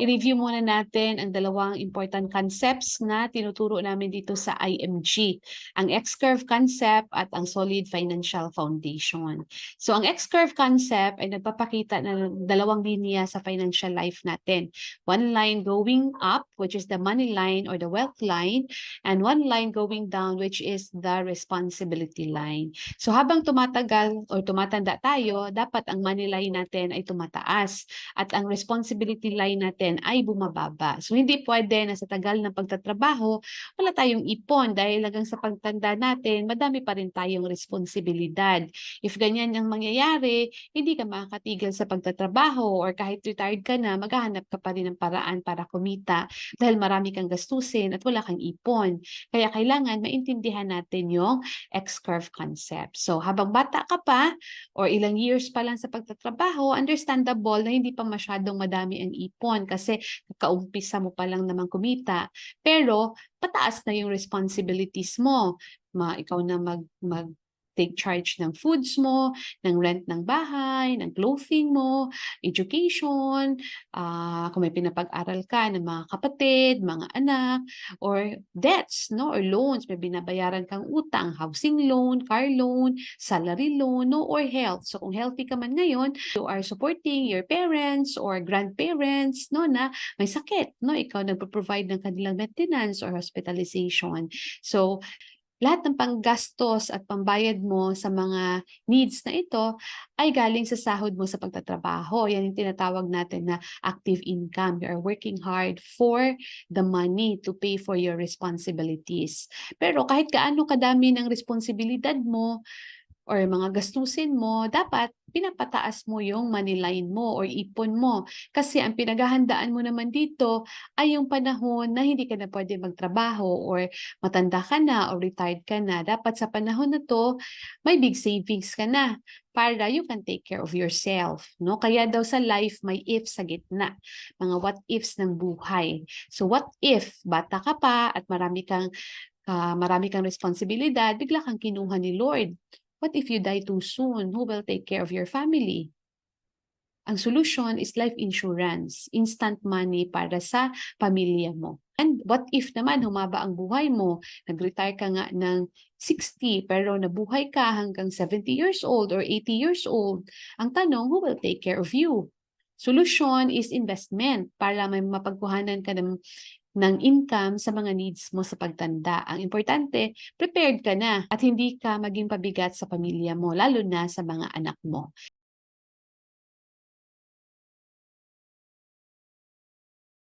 i-review muna natin ang dalawang important concepts na tinuturo namin dito sa IMG, ang X-curve concept at ang solid financial foundation. So ang X-curve concept ay nagpapakita ng dalawang linya sa financial life natin. One line going up, which is the money line or the wealth line, and one line going down, which is the responsibility line. So habang tumatagal or tumatanda tayo, dapat ang money line natin ay tumataas at ang responsibility line natin ay bumababa. So hindi pwede na sa tagal ng pagtatrabaho, wala tayong ipon dahil hanggang sa pagtanda natin, madami pa rin tayong responsibilidad. If ganyan ang mangyayari, hindi ka makakatigil sa pagtatrabaho or kahit retired ka na, maghahanap ka pa rin ng paraan para kumita dahil marami kang gastusin at wala kang ipon. Kaya kailangan maintindihan natin yung X-curve concept. So habang bata ka pa or ilang years pa lang sa pagtatrabaho, understandable na hindi pa masyadong madami ang ipon kasi kaumpisa mo pa lang naman kumita. Pero pataas na yung responsibilities mo. Ikaw na take charge ng foods mo, ng rent ng bahay, ng clothing mo, education, kung may pinapag-aral ka ng mga kapatid, mga anak, or debts, no, or loans, may binabayaran kang utang, housing loan, car loan, salary loan, no, or health. So kung healthy ka man ngayon, you are supporting your parents or grandparents, no, na may sakit, no, ikaw nagpo-provide ng kanilang maintenance or hospitalization. So lahat ng panggastos at pambayad mo sa mga needs na ito ay galing sa sahod mo sa pagtatrabaho. Yan yung tinatawag natin na active income. You are working hard for the money to pay for your responsibilities. Pero kahit gaano kadami ng responsibilidad mo, or mga gastusin mo, dapat pinapataas mo yung money line mo or ipon mo. Kasi ang pinaghahandaan mo naman dito ay yung panahon na hindi ka na pwede magtrabaho or matanda ka na or retired ka na. Dapat sa panahon na to, may big savings ka na para you can take care of yourself. No? Kaya daw sa life, may if sa gitna. Mga what ifs ng buhay. So what if bata ka pa at marami kang responsibilidad, bigla kang kinuha ni Lord. What if you die too soon? Who will take care of your family? Ang solution is life insurance, instant money para sa pamilya mo. And what if naman humaba ang buhay mo, nag-retire ka nga ng 60 pero nabuhay ka hanggang 70 years old or 80 years old. Ang tanong, who will take care of you? Solution is investment para may mapagkuhanan ka ng income sa mga needs mo sa pagtanda. Ang importante, prepared ka na at hindi ka maging pabigat sa pamilya mo, lalo na sa mga anak mo.